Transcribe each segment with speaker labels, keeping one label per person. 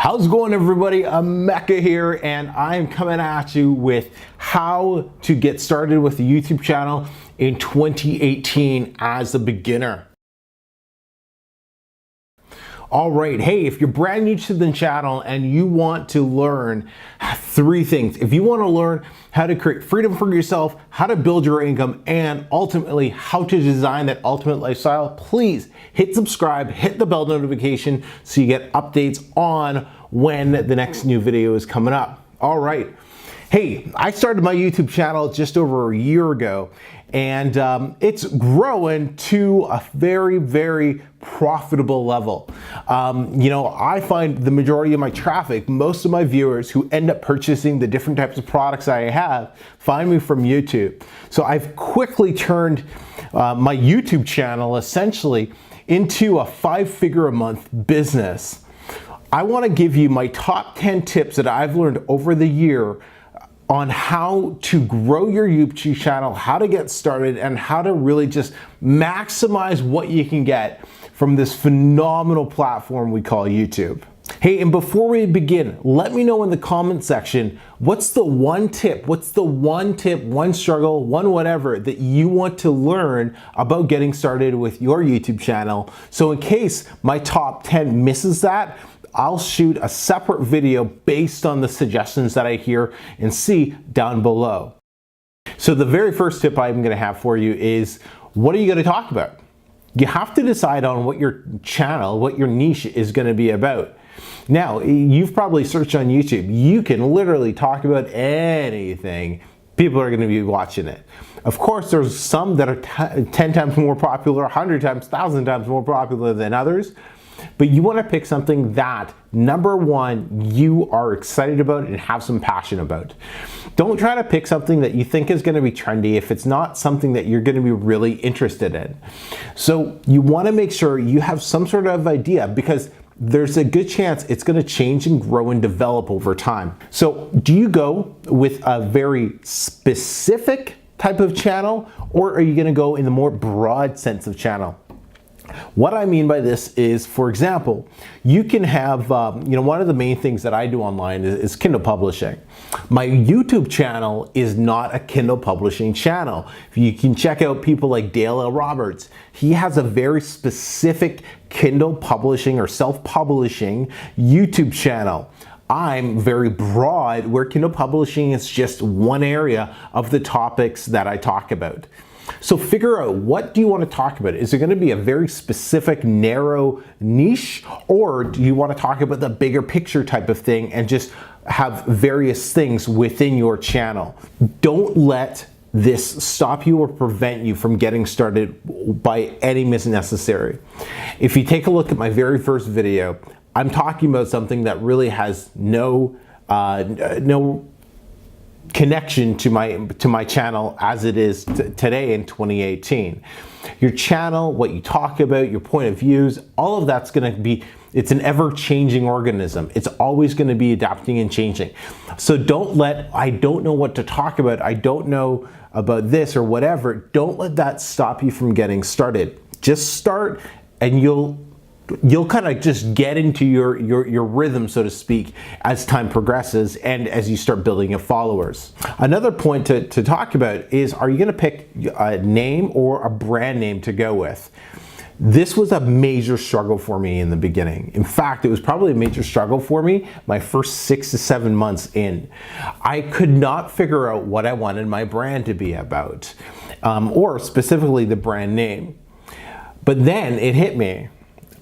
Speaker 1: How's it going, everybody? I'm Mecca here, and I'm coming at you with how to get started with a YouTube channel in 2018 as a beginner. All right, hey, if you're brand new to the channel and you want to learn three things, if you want to learn how to create freedom for yourself, how to build your income, and ultimately how to design that ultimate lifestyle, please hit subscribe, hit the bell notification so you get updates on when the next new video is coming up. All right. Hey, I started my YouTube channel just over a year ago, and it's growing to a very, very profitable level. I find the majority of my traffic, most of my viewers who end up purchasing the different types of products I have, find me from YouTube. So I've quickly turned my YouTube channel essentially into a 5-figure a month business. I want to give you my top 10 tips that I've learned over the year on how to grow your YouTube channel, how to get started, and how to really just maximize what you can get from this phenomenal platform we call YouTube. Hey, and before we begin, let me know in the comment section, what's the one tip, one struggle, one whatever that you want to learn about getting started with your YouTube channel. So in case my top 10 misses that, I'll shoot a separate video based on the suggestions that I hear and see down below. So the very first tip I'm going to have for you is, what are you going to talk about? You have to decide on what your channel, what your niche is going to be about. Now, you've probably searched on YouTube. You can literally talk about anything. People are going to be watching it. Of course, there's some that are 10 times more popular, 100 times, 1,000 times more popular than others. But you want to pick something that, number one, you are excited about and have some passion about. Don't try to pick something that you think is going to be trendy if it's not something that you're going to be really interested in. So you want to make sure you have some sort of idea, because there's a good chance it's going to change and grow and develop over time. So do you go with a very specific type of channel, or are you going to go in the more broad sense of channel? What I mean by this is, for example, you can have, one of the main things that I do online is Kindle publishing. My YouTube channel is not a Kindle publishing channel. You can check out people like Dale L. Roberts. He has a very specific Kindle publishing or self-publishing YouTube channel. I'm very broad, where Kindle publishing is just one area of the topics that I talk about. So figure out, what do you want to talk about? Is it going to be a very specific, narrow niche, or do you want to talk about the bigger picture type of thing and just have various things within your channel? Don't let this stop you or prevent you from getting started by any means necessary. If you take a look at my very first video, I'm talking about something that really has no connection to my channel as it is today in 2018. Your channel, what you talk about, your point of views, all of that's going to be, it's an ever-changing organism. It's always going to be adapting and changing. So don't let, I don't know what to talk about, I don't know about this or whatever, don't let that stop you from getting started. Just start, and you'll kind of just get into your rhythm, so to speak, as time progresses and as you start building your followers. Another point to talk about is, are you going to pick a name or a brand name to go with? This was a major struggle for me in the beginning. In fact, it was probably a major struggle for me my first 6 to 7 months in. I could not figure out what I wanted my brand to be about, or specifically the brand name. But then it hit me.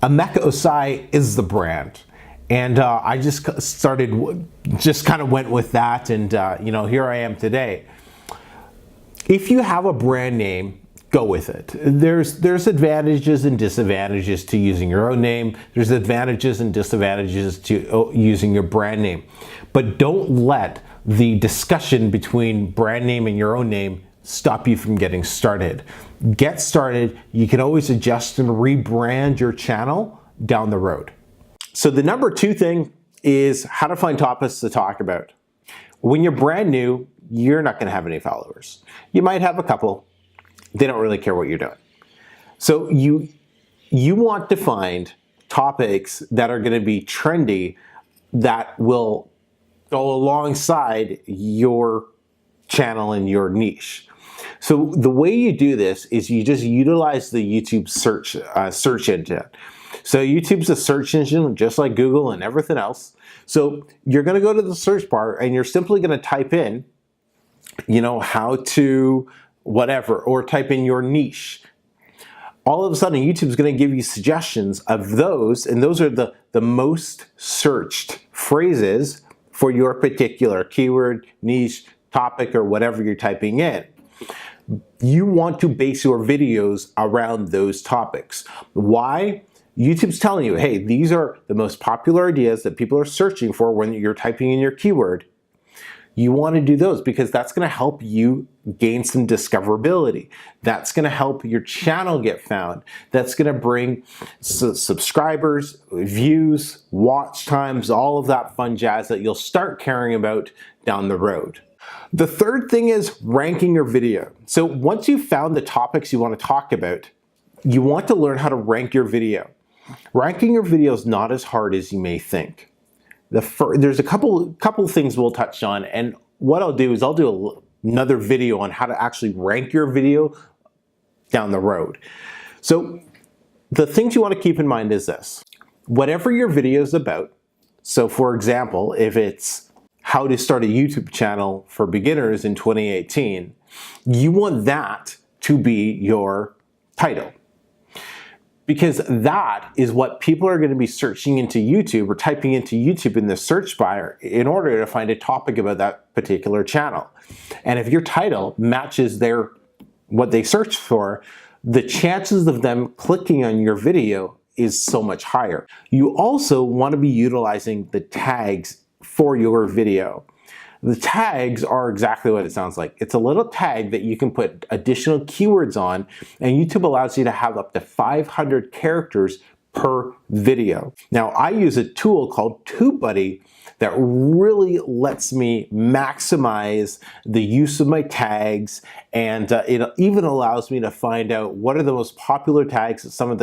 Speaker 1: Emeka Osai is the brand, and I just kind of went with that, and here I am today. If you have a brand name, go with it. There's advantages and disadvantages to using your own name. There's advantages and disadvantages to using your brand name, but don't let the discussion between brand name and your own name stop you from getting started. Get started. You can always adjust and rebrand your channel down the road. So the number 2 thing is how to find topics to talk about. When you're brand new, you're not going to have any followers. You might have a couple. They don't really care what you're doing. So you want to find topics that are going to be trendy that will go alongside your channel and your niche. So the way you do this is you just utilize the YouTube search engine. So YouTube's a search engine just like Google and everything else. So you're going to go to the search bar and you're simply going to type in, how to whatever, or type in your niche. All of a sudden, YouTube's going to give you suggestions of those, and those are the most searched phrases for your particular keyword, niche, topic, or whatever you're typing in. You want to base your videos around those topics. Why? YouTube's telling you, hey, these are the most popular ideas that people are searching for when you're typing in your keyword. You want to do those because that's going to help you gain some discoverability. That's going to help your channel get found. That's going to bring subscribers, views, watch times, all of that fun jazz that you'll start caring about down the road. The third thing is ranking your video. So once you've found the topics you want to talk about, you want to learn how to rank your video. Ranking your video is not as hard as you may think. There's a couple things we'll touch on, and what I'll do is I'll do another video on how to actually rank your video down the road. So the things you want to keep in mind is this. Whatever your video is about, so for example, if it's how to start a YouTube channel for beginners in 2018, you want that to be your title. Because that is what people are going to be searching into YouTube or typing into YouTube in the search bar in order to find a topic about that particular channel. And if your title matches what they search for, the chances of them clicking on your video is so much higher. You also want to be utilizing the tags for your video. The tags are exactly what it sounds like. It's a little tag that you can put additional keywords on, and YouTube allows you to have up to 500 characters per video. Now, I use a tool called TubeBuddy that really lets me maximize the use of my tags, and it even allows me to find out what are the most popular tags that some of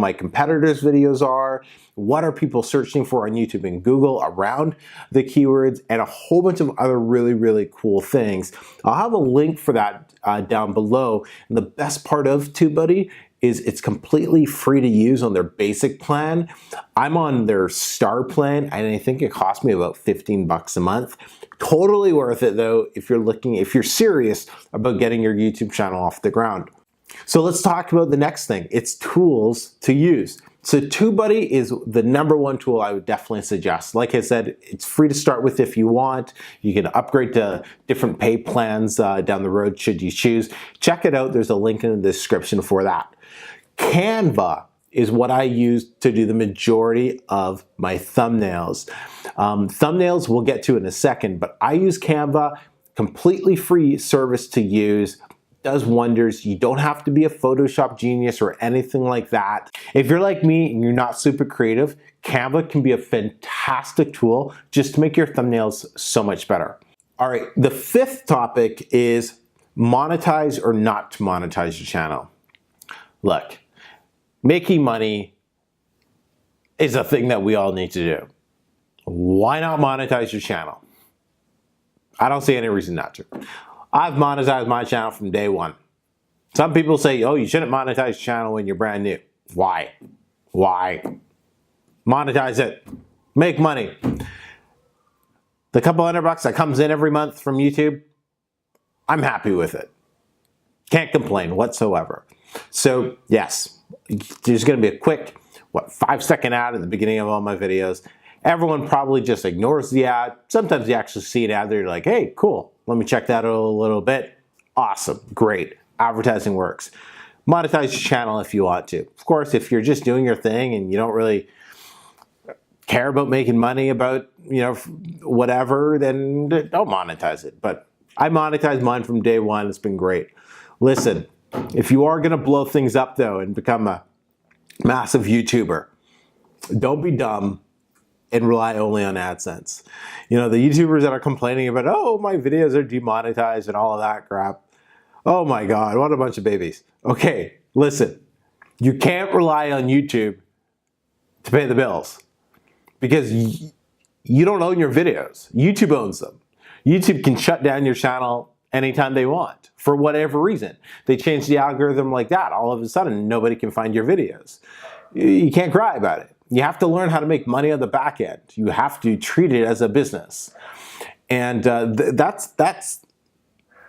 Speaker 1: my competitors' videos are, what are people searching for on YouTube and Google around the keywords, and a whole bunch of other really, really cool things. I'll have a link for that down below. And the best part of TubeBuddy is it's completely free to use on their basic plan. I'm on their star plan, and I think it cost me about 15 bucks a month. Totally worth it though if you're serious about getting your YouTube channel off the ground. So let's talk about the next thing. It's tools to use. So TubeBuddy is the #1 tool I would definitely suggest. Like I said, it's free to start with if you want. You can upgrade to different pay plans down the road should you choose. Check it out. There's a link in the description for that. Canva is what I use to do the majority of my thumbnails. Thumbnails we'll get to in a second, but I use Canva, completely free service to use. Does wonders. You don't have to be a Photoshop genius or anything like that. If you're like me and you're not super creative, Canva can be a fantastic tool just to make your thumbnails so much better. All right, the fifth topic is monetize or not to monetize your channel. Look, making money is a thing that we all need to do. Why not monetize your channel? I don't see any reason not to. I've monetized my channel from day one. Some people say, oh, you shouldn't monetize your channel when you're brand new. Why? Why? Monetize it. Make money. The couple $100 that comes in every month from YouTube, I'm happy with it. Can't complain whatsoever. So yes, there's going to be a quick, 5-second ad at the beginning of all my videos. Everyone probably just ignores the ad. Sometimes you actually see an ad there, you're like, hey, cool, let me check that out a little bit. Awesome, great, advertising works. Monetize your channel if you want to. Of course, if you're just doing your thing and you don't really care about making money about, whatever, then don't monetize it. But I monetized mine from day one, it's been great. Listen, if you are gonna blow things up though and become a massive YouTuber, don't be dumb and rely only on AdSense. The YouTubers that are complaining about, oh, my videos are demonetized and all of that crap. Oh my God, what a bunch of babies. Okay, listen, you can't rely on YouTube to pay the bills. because you don't own your videos. YouTube owns them. YouTube can shut down your channel anytime they want for whatever reason. They change the algorithm like that. All of a sudden, nobody can find your videos. You can't cry about it. You have to learn how to make money on the back end. You have to treat it as a business. And that's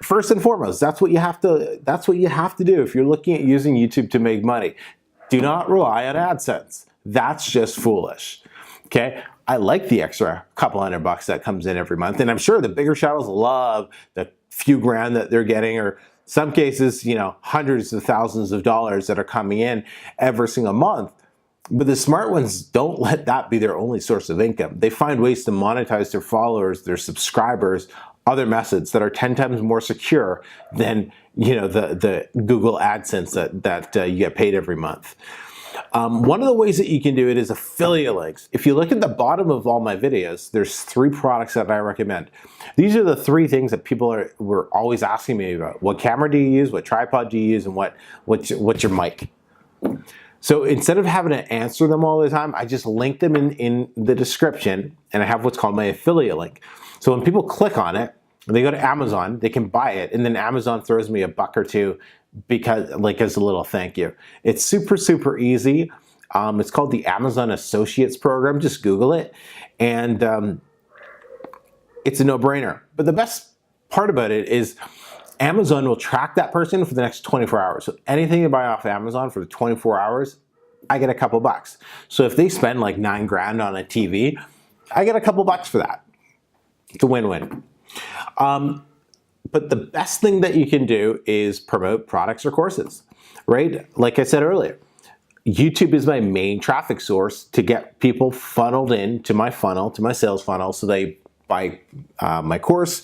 Speaker 1: first and foremost, that's what you have to do if you're looking at using YouTube to make money. Do not rely on AdSense. That's just foolish. Okay? I like the extra couple $100 that comes in every month, and I'm sure the bigger channels love the few grand that they're getting, or some cases, hundreds of thousands of dollars that are coming in every single month. But the smart ones don't let that be their only source of income. They find ways to monetize their followers, their subscribers, other methods that are 10 times more secure than the Google AdSense that you get paid every month. One of the ways that you can do it is affiliate links. If you look at the bottom of all my videos, there's 3 products that I recommend. These are the 3 things that people were always asking me about. What camera do you use? What tripod do you use? And what's your mic? So instead of having to answer them all the time, I just link them in the description, and I have what's called my affiliate link. So when people click on it, they go to Amazon, they can buy it, and then Amazon throws me $1 or $2 because, as a little thank you. It's super, super easy. It's called the Amazon Associates Program. Just Google it, and it's a no-brainer. But the best part about it is Amazon will track that person for the next 24 hours. So anything you buy off Amazon for the 24 hours, I get a couple bucks. So if they spend like $9 grand on a TV, I get a couple bucks for that. It's a win-win. But the best thing that you can do is promote products or courses, right? Like I said earlier, YouTube is my main traffic source to get people funneled into my funnel, to my sales funnel, so they buy my course,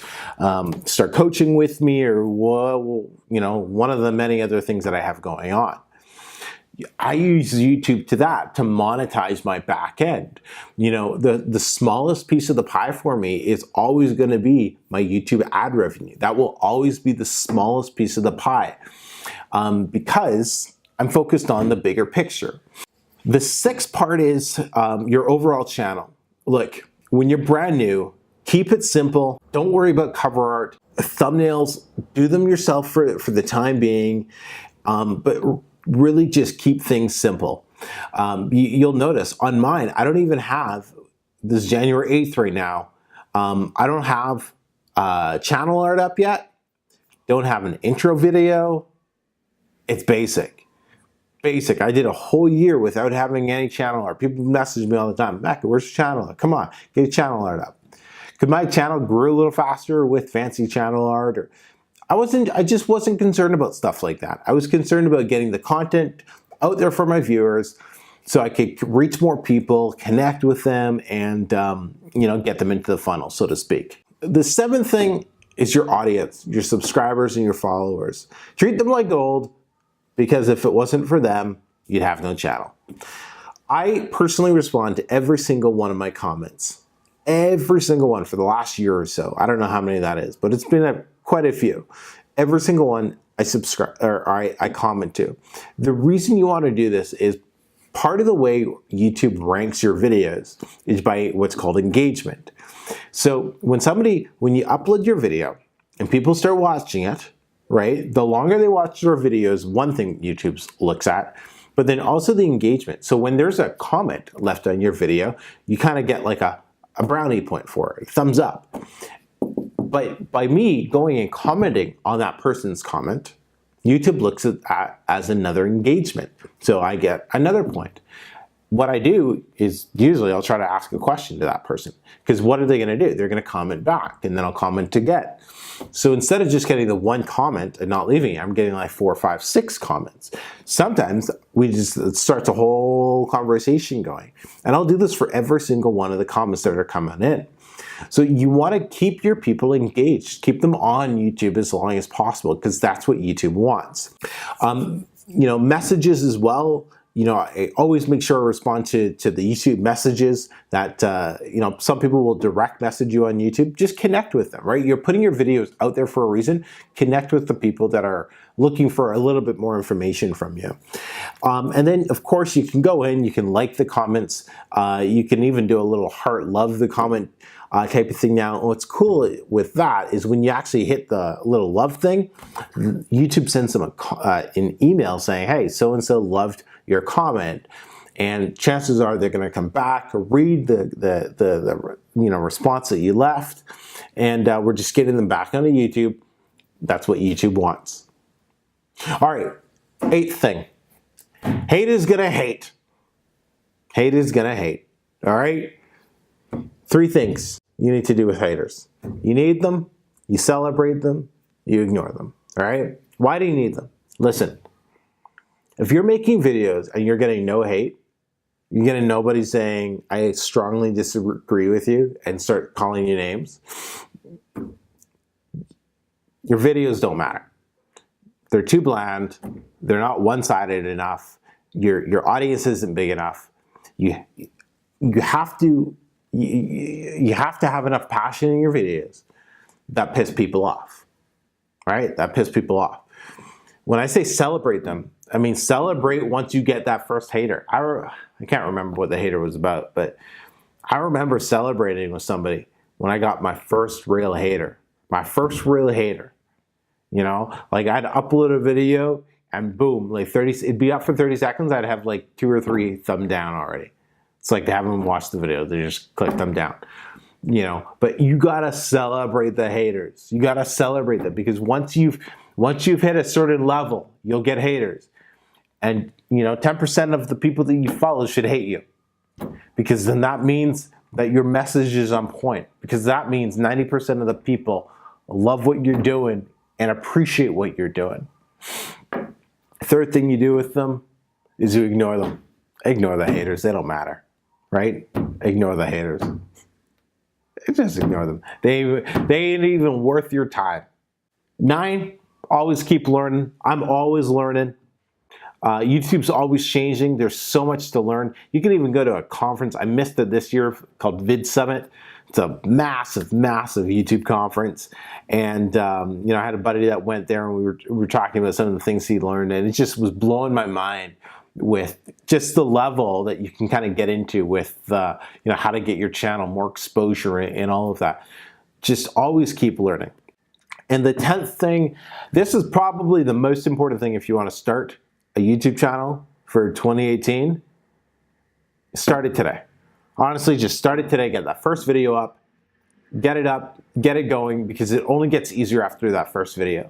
Speaker 1: start coaching with me, or one of the many other things that I have going on. I use YouTube to monetize my back end. The smallest piece of the pie for me is always going to be my YouTube ad revenue. That will always be the smallest piece of the pie because I'm focused on the bigger picture. The 6th part is your overall channel. Look, when you're brand new, keep it simple. Don't worry about cover art. Thumbnails, do them yourself for the time being, but really just keep things simple. You'll notice on mine, I don't even have, this is January 8th right now, I don't have channel art up yet, don't have an intro video. It's basic. I did a whole year without having any channel art. People message me all the time, Becca, where's your channel art? Come on, get your channel art up. Could my channel grow a little faster with fancy channel art? Or I just wasn't concerned about stuff like that. I was concerned about getting the content out there for my viewers so I could reach more people, connect with them, and get them into the funnel, so to speak. The 7th thing is your audience, your subscribers and your followers. Treat them like gold, because if it wasn't for them, you'd have no channel. I personally respond to every single one of my comments. Every single one for the last year or so. I don't know how many that is, but it's been quite a few. Every single one I subscribe or I comment to. The reason you want to do this is part of the way YouTube ranks your videos is by what's called engagement. So when you upload your video and people start watching it, right? The longer they watch your videos, one thing YouTube looks at, but then also the engagement. So when there's a comment left on your video, you kind of get like a brownie point for it, thumbs up. But by me going and commenting on that person's comment, YouTube looks at that as another engagement. So I get another point. What I do is usually I'll try to ask a question to that person, because what are they going to do? They're going to comment back, and then I'll comment again. So instead of just getting the one comment and not leaving it, I'm getting like 4, 5, 6 comments. Sometimes it starts a whole conversation going. And I'll do this for every single one of the comments that are coming in. So you want to keep your people engaged, keep them on YouTube as long as possible, because that's what YouTube wants. Messages as well. I always make sure I respond to the YouTube messages that, some people will direct message you on YouTube. Just connect with them, right? You're putting your videos out there for a reason. Connect with the people that are looking for a little bit more information from you. And then, of course, you can go in, you can like the comments. You can even do a little heart, love the comment type of thing. Now, what's cool with that is when you actually hit the little love thing, YouTube sends them an email saying, hey, so-and-so loved your comment, and chances are they're going to come back, read the response that you left, and we're just getting them back onto YouTube. That's what YouTube wants. All right, 8th thing. Hate is gonna hate. Hate is gonna hate. All right? 3 things you need to do with haters. You need them, you celebrate them, you ignore them. All right? Why do you need them? Listen, if you're making videos and you're getting no hate, you're getting nobody saying, I strongly disagree with you, and start calling you names, your videos don't matter. They're too bland. They're not one-sided enough. Your audience isn't big enough. You have to have enough passion in your videos that piss people off, right? That piss people off. When I say celebrate them, I mean celebrate once you get that first hater. I can't remember what the hater was about, but I remember celebrating with somebody when I got my first real hater. My first real hater. Like I'd upload a video and boom, like it'd be up for 30 seconds. I'd have like 2 or 3 thumb down already. It's like they haven't watched the video. They just click thumb down, but you gotta celebrate the haters. You gotta celebrate them, because once you've hit a certain level, you'll get haters. And 10% of the people that you follow should hate you, because then that means that your message is on point, because that means 90% of the people love what you're doing and appreciate what you're doing. 3rd thing you do with them is you ignore them. Ignore the haters. They don't matter, right? Ignore the haters. Just ignore them. They ain't even worth your time. 9, always keep learning. I'm always learning. YouTube's always changing. There's so much to learn. You can even go to a conference. I missed it this year, called Vid Summit. It's a massive, massive YouTube conference. And, I had a buddy that went there, and we were talking about some of the things he learned, and it just was blowing my mind with just the level that you can kind of get into with, how to get your channel more exposure and all of that. Just always keep learning. And the 10th thing, this is probably the most important thing if you want to start a YouTube channel for 2018, start it today. Honestly, just start it today. Get that first video up, get it going, because it only gets easier after that first video.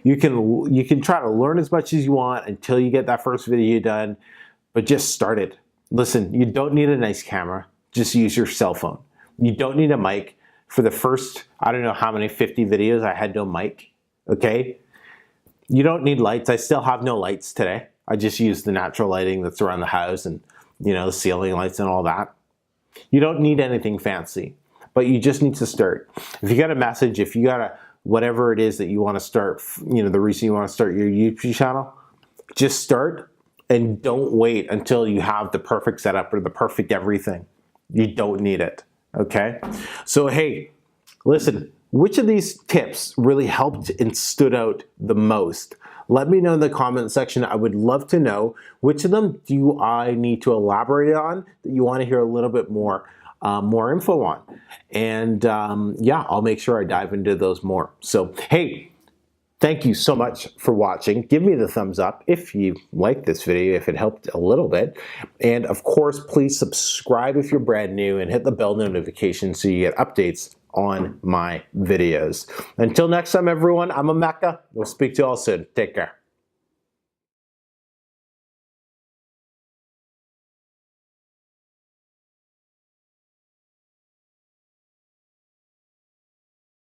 Speaker 1: You can try to learn as much as you want until you get that first video done, but just start it. Listen, you don't need a nice camera. Just use your cell phone. You don't need a mic. For the first, I don't know how many, 50 videos, I had no mic, okay? You don't need lights. I still have no lights today. I just use the natural lighting that's around the house and, the ceiling lights and all that. You don't need anything fancy, but you just need to start. If you got a message, if you got whatever it is that you want to start, the reason you want to start your YouTube channel, just start, and don't wait until you have the perfect setup or the perfect everything. You don't need it, okay? So, hey, listen, which of these tips really helped and stood out the most? Let me know in the comment section. I would love to know which of them do I need to elaborate on, that you want to hear a little bit more info on. And I'll make sure I dive into those more. So, hey, thank you so much for watching. Give me the thumbs up if you liked this video, if it helped a little bit. And of course, please subscribe if you're brand new, and hit the bell notification so you get updates on my videos. Until next time, everyone, I'm Emeka. We'll speak to you all soon. Take care.